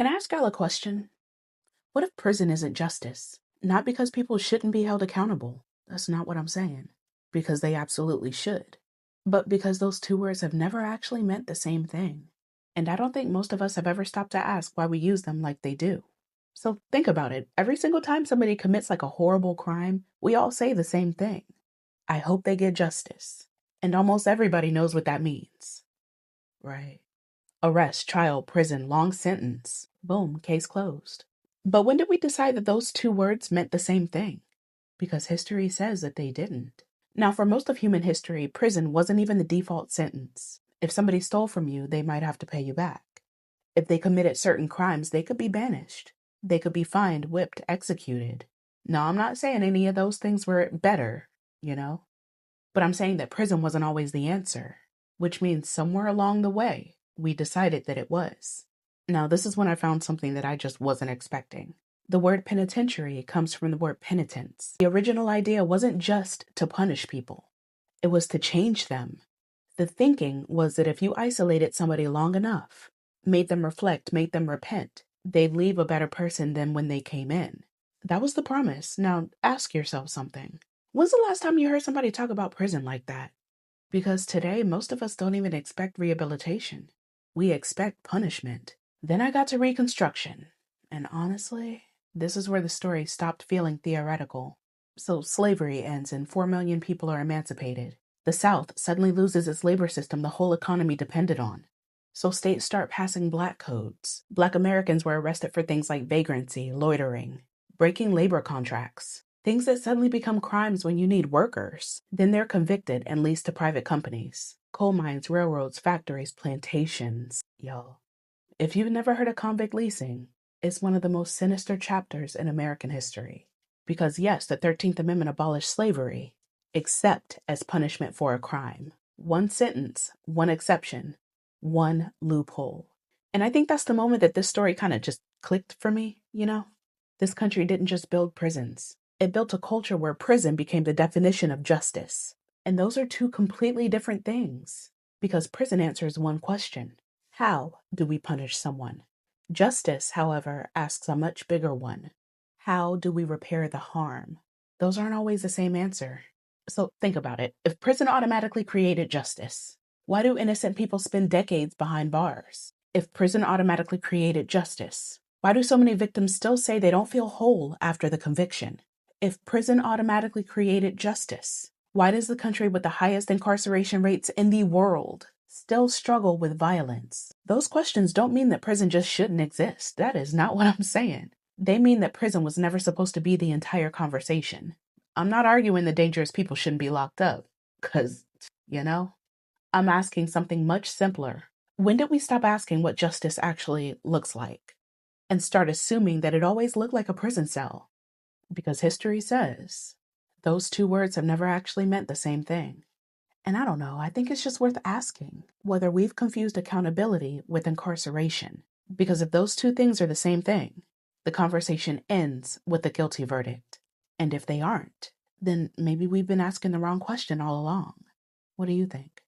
Can I ask y'all a question? What if prison isn't justice? Not because people shouldn't be held accountable. That's not what I'm saying. Because they absolutely should. But because those two words have never actually meant the same thing. And I don't think most of us have ever stopped to ask why we use them like they do. So think about it. Every single time somebody commits like a horrible crime, we all say the same thing. I hope they get justice. And almost everybody knows what that means. Right. Arrest, trial, prison, long sentence. Boom, case closed. But when did we decide that those two words meant the same thing? Because history says that they didn't. Now, for most of human history, prison wasn't even the default sentence. If somebody stole from you, they might have to pay you back. If they committed certain crimes, they could be banished. They could be fined, whipped, executed. No, I'm not saying any of those things were better, you know? But I'm saying that prison wasn't always the answer, which means somewhere along the way, we decided that it was. Now, this is when I found something that I just wasn't expecting. The word penitentiary comes from the word penitence. The original idea wasn't just to punish people. It was to change them. The thinking was that if you isolated somebody long enough, made them reflect, made them repent, they'd leave a better person than when they came in. That was the promise. Now, ask yourself something. When's the last time you heard somebody talk about prison like that? Because today, most of us don't even expect rehabilitation. We expect punishment. Then I got to Reconstruction. And honestly, this is where the story stopped feeling theoretical. So slavery ends and 4 million people are emancipated. The South suddenly loses its labor system the whole economy depended on. So states start passing Black codes. Black Americans were arrested for things like vagrancy, loitering, breaking labor contracts. Things that suddenly become crimes when you need workers. Then they're convicted and leased to private companies. Coal mines, railroads, factories, plantations. Yo, if you've never heard of convict leasing, it's one of the most sinister chapters in American history. Because yes, the 13th Amendment abolished slavery, except as punishment for a crime. One sentence, one exception, one loophole. And I think that's the moment that this story kind of just clicked for me, you know? This country didn't just build prisons. It built a culture where prison became the definition of justice. And those are two completely different things. Because prison answers one question. How do we punish someone? Justice, however, asks a much bigger one. How do we repair the harm? Those aren't always the same answer. So think about it. If prison automatically created justice, why do innocent people spend decades behind bars? If prison automatically created justice, why do so many victims still say they don't feel whole after the conviction? If prison automatically created justice, why does the country with the highest incarceration rates in the world still struggle with violence? Those questions don't mean that prison just shouldn't exist. That is not what I'm saying. They mean that prison was never supposed to be the entire conversation. I'm not arguing that dangerous people shouldn't be locked up, because, I'm asking something much simpler. When did we stop asking what justice actually looks like and start assuming that it always looked like a prison cell? Because history says those two words have never actually meant the same thing. And I don't know, I think it's just worth asking whether we've confused accountability with incarceration. Because if those two things are the same thing, the conversation ends with a guilty verdict. And if they aren't, then maybe we've been asking the wrong question all along. What do you think?